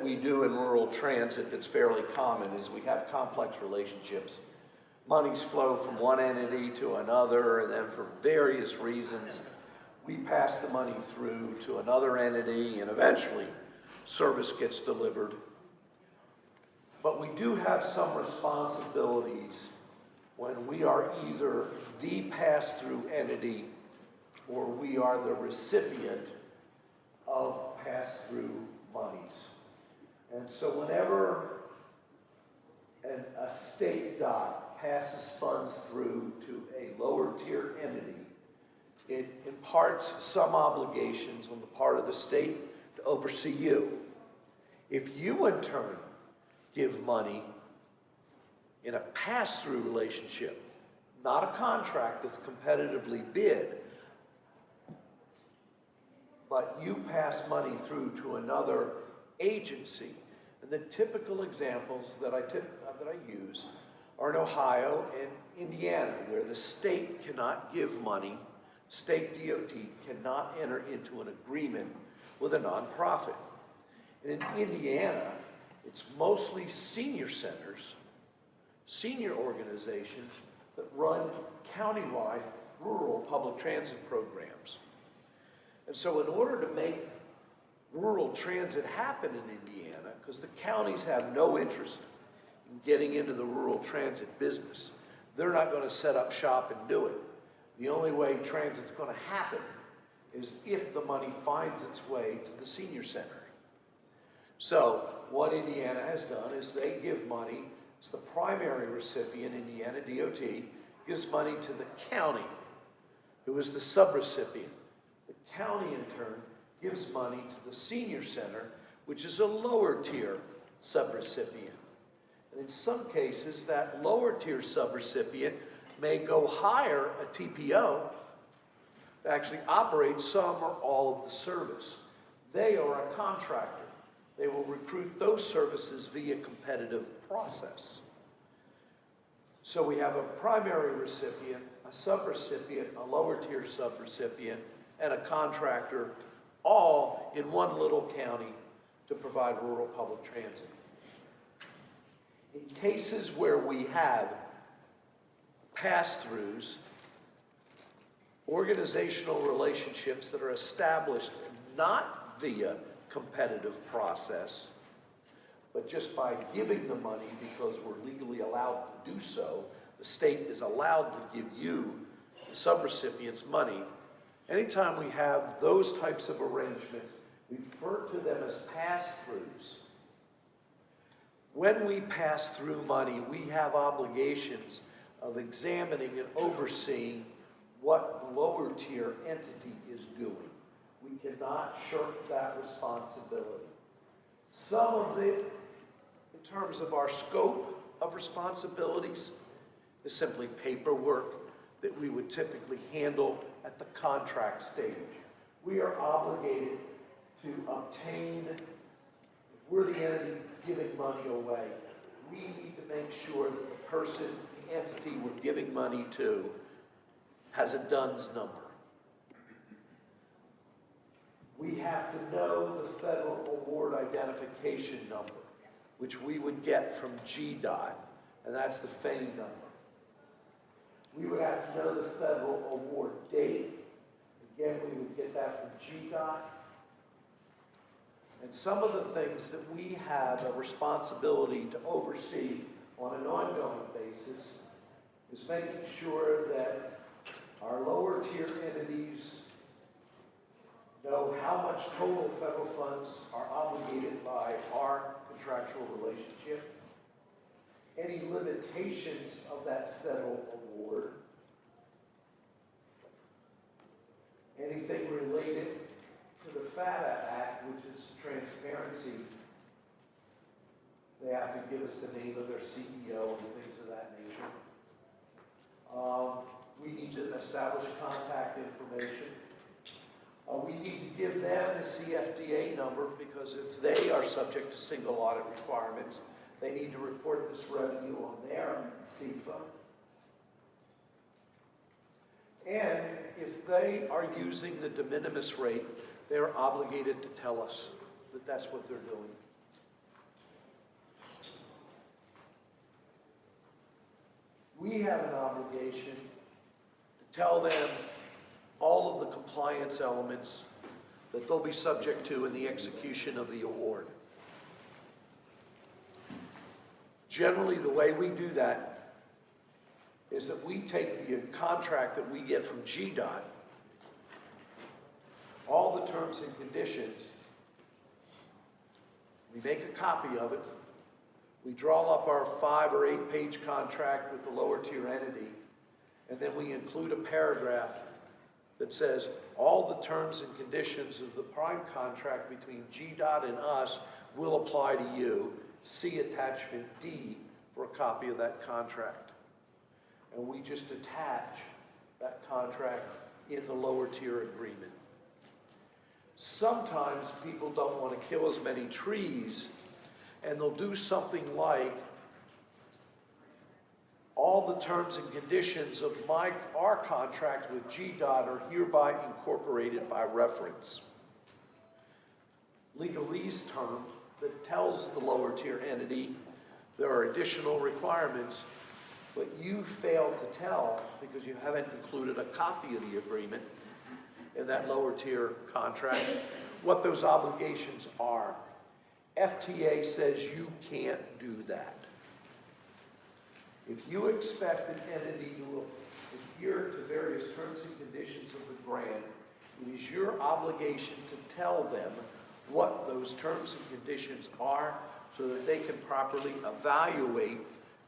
that we do in rural transit that's fairly common is we have complex relationships. Monies flow from one entity to another, and then for various reasons, we pass the money through to another entity, and eventually service gets delivered. But we do have some responsibilities when we are either the pass-through entity or we are the recipient of pass-through monies. And so whenever a state dot passes funds through to a lower tier entity, it imparts some obligations on the part of the state to oversee you. If you in turn give money in a pass-through relationship, not a contract that's competitively bid, but you pass money through to another agency. And the typical examples that I use are in Ohio and Indiana, where the state cannot give money, state DOT cannot enter into an agreement with a nonprofit. And in Indiana, it's mostly senior centers, senior organizations that run countywide rural public transit programs. And so in order to make rural transit happen in Indiana, because the counties have no interest in getting into the rural transit business, they're not going to set up shop and do it. The only way transit's going to happen is if the money finds its way to the senior center. So what Indiana has done is they give money, it's the primary recipient, Indiana DOT, gives money to the county, who is the subrecipient. The county, in turn, gives money to the senior center, which is a lower tier subrecipient. And in some cases, that lower tier subrecipient may go hire a TPO to actually operate some or all of the service. They are a contractor. They will recruit those services via competitive process. So we have a primary recipient, a subrecipient, a lower tier subrecipient, and a contractor, all in one little county to provide rural public transit. In cases where we have pass-throughs, organizational relationships that are established not via competitive process, but just by giving the money because we're legally allowed to do so, the state is allowed to give you, the subrecipients, money. Anytime we have those types of arrangements, we refer to them as pass-throughs. When we pass through money, we have obligations of examining and overseeing what the lower tier entity is doing. We cannot shirk that responsibility. Some of it, in terms of our scope of responsibilities, is simply paperwork that we would typically handle at the contract stage. We are obligated to obtain, if we're the entity giving money away, we need to make sure that the person, the entity we're giving money to, has a DUNS number. We have to know the federal award identification number, which we would get from GDOT, and that's the FAME number. We would have to know the federal award date. Again, we would get that from GDOT. And some of the things that we have a responsibility to oversee on an ongoing basis is making sure that our lower tier entities know how much total federal funds are obligated by our contractual relationship, any limitations of that federal award, anything related to the FATA Act, which is transparency. They have to give us the name of their CEO and things of that nature. We need to establish contact information. We need to give them the CFDA number, because if they are subject to single audit requirements, they need to report this revenue on their CFA. And if they are using the de minimis rate, they are obligated to tell us that that's what they're doing. we have an obligation to tell them all of the compliance elements that they'll be subject to in the execution of the award. Generally, the way we do that is that we take the contract that we get from GDOT, all the terms and conditions, we make a copy of it, we draw up our 5 or 8 page contract with the lower tier entity, and then we include a paragraph that says all the terms and conditions of the prime contract between GDOT and us will apply to you. See attachment D for a copy of that contract. And we just attach that contract in the lower tier agreement. Sometimes people don't want to kill as many trees, and they'll do something like, all the terms and conditions of our contract with GDOT are hereby incorporated by reference. Legalese term that tells the lower tier entity there are additional requirements, but you failed to tell, because you haven't included a copy of the agreement in that lower tier contract, what those obligations are. FTA says you can't do that. If you expect an entity to adhere to various terms and conditions of the grant, it is your obligation to tell them what those terms and conditions are so that they can properly evaluate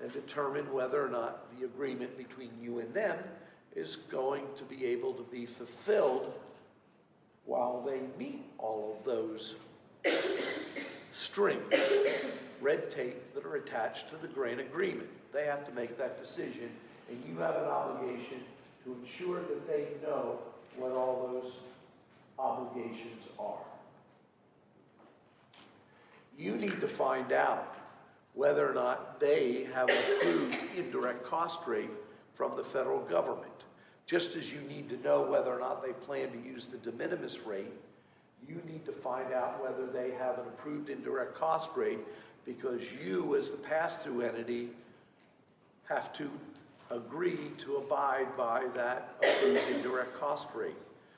and determine whether or not the agreement between you and them is going to be able to be fulfilled while they meet all of those strings, red tape that are attached to the grant agreement. They have to make that decision, and you have an obligation to ensure that they know what all those obligations are. You need to find out whether or not they have an approved indirect cost rate from the federal government. Just as you need to know whether or not they plan to use the de minimis rate, you need to find out whether they have an approved indirect cost rate, because you, as the pass-through entity, have to agree to abide by that approved indirect cost rate.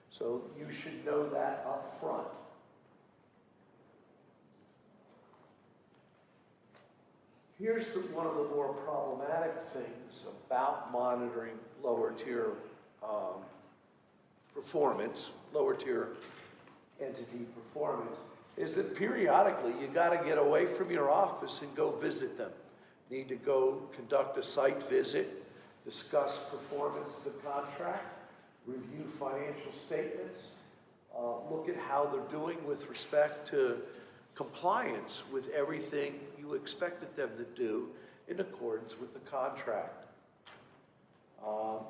So you should know that up front. Here's one of the more problematic things about monitoring lower tier performance, lower tier entity performance, is that periodically you got to get away from your office and go visit them. Need to go conduct a site visit, discuss performance of the contract, review financial statements, look at how they're doing with respect to compliance with everything you expected them to do in accordance with the contract.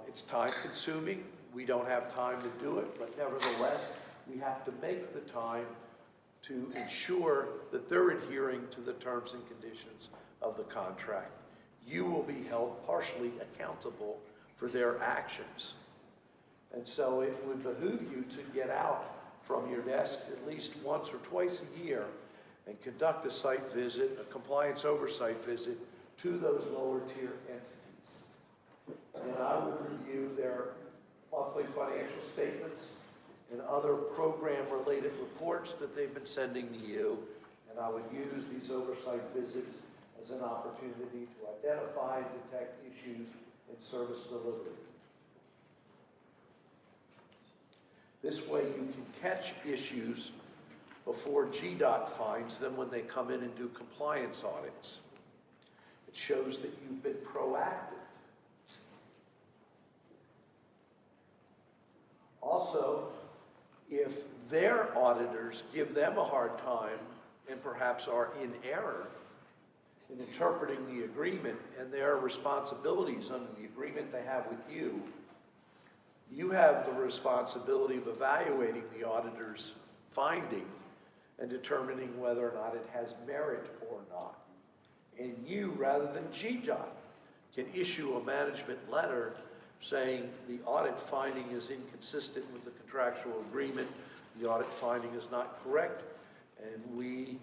It's time consuming. We don't have time to do it, but nevertheless, we have to make the time to ensure that they're adhering to the terms and conditions of the contract. You will be held partially accountable for their actions. And so it would behoove you to get out from your desk at least once or twice a year and conduct a site visit, a compliance oversight visit to those lower tier entities. And I would review their monthly financial statements and other program-related reports that they've been sending to you, and I would use these oversight visits as an opportunity to identify and detect issues in service delivery. This way you can catch issues before GDOT finds them when they come in and do compliance audits. It shows that you've been proactive. Also, if their auditors give them a hard time and perhaps are in error in interpreting the agreement and their responsibilities under the agreement they have with you, you have the responsibility of evaluating the auditor's finding and determining whether or not it has merit or not. And you, rather than GDOT, can issue a management letter saying the audit finding is inconsistent with the contractual agreement, the audit finding is not correct, and we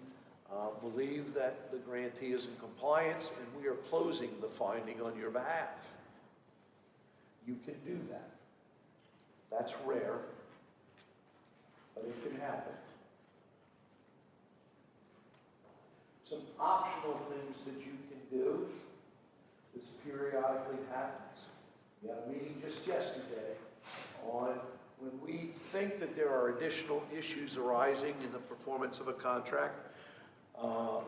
believe that the grantee is in compliance, and we are closing the finding on your behalf. you can do that. That's rare, but it can happen. Some optional things that you can do, this periodically happens. We had a meeting just yesterday on when we think that there are additional issues arising in the performance of a contract.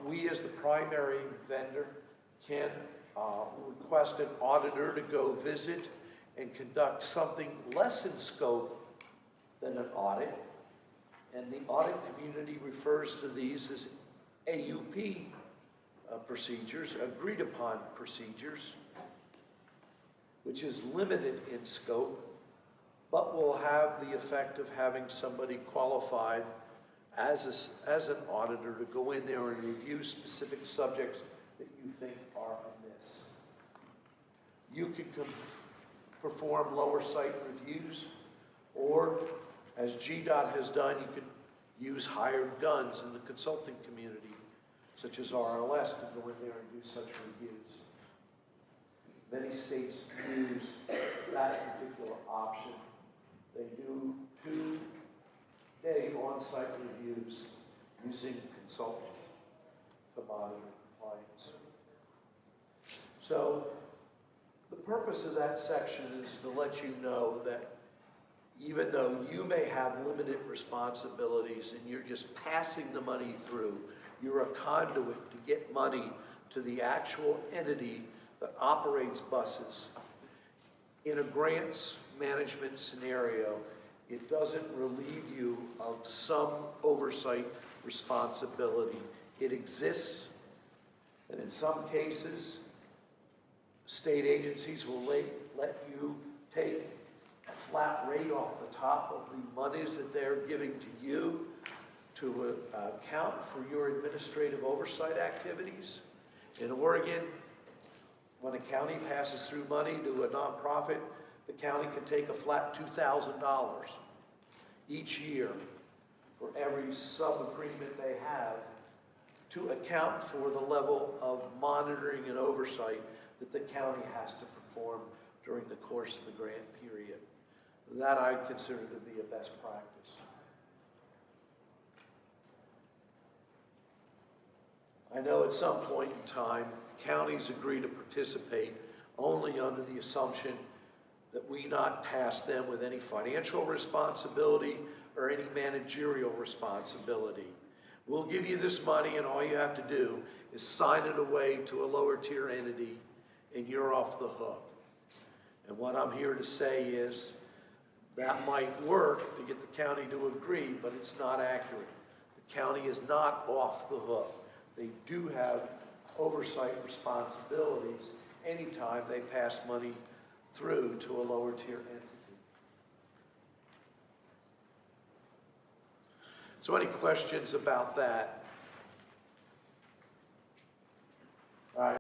We as the primary vendor can request an auditor to go visit and conduct something less in scope than an audit. And the audit community refers to these as AUP procedures, agreed upon procedures, which is limited in scope, but will have the effect of having somebody qualified as an auditor to go in there and review specific subjects that you think are amiss. You can perform lower site reviews, or as GDOT has done, you can use hired guns in the consulting community, such as RLS, to go in there and do such reviews. Many states use that particular option. They do 2-day on-site reviews using consultants to monitor compliance. So the purpose of that section is to let you know that even though you may have limited responsibilities and you're just passing the money through, you're a conduit to get money to the actual entity that operates buses. In a grants management scenario, it doesn't relieve you of some oversight responsibility. It exists, and in some cases, state agencies will let you take a flat rate off the top of the monies that they're giving to you to account for your administrative oversight activities. In Oregon, when a county passes through money to a nonprofit, the county can take a flat $2,000 each year for every sub-agreement they have to account for the level of monitoring and oversight that the county has to perform during the course of the grant period. That I consider to be a best practice. I know at some point in time, counties agree to participate only under the assumption that we not task them with any financial responsibility or any managerial responsibility. We'll give you this money and all you have to do is sign it away to a lower tier entity and you're off the hook. And what I'm here to say is that might work to get the county to agree, but it's not accurate. The county is not off the hook. They do have oversight responsibilities anytime they pass money through to a lower tier entity. So any questions about that?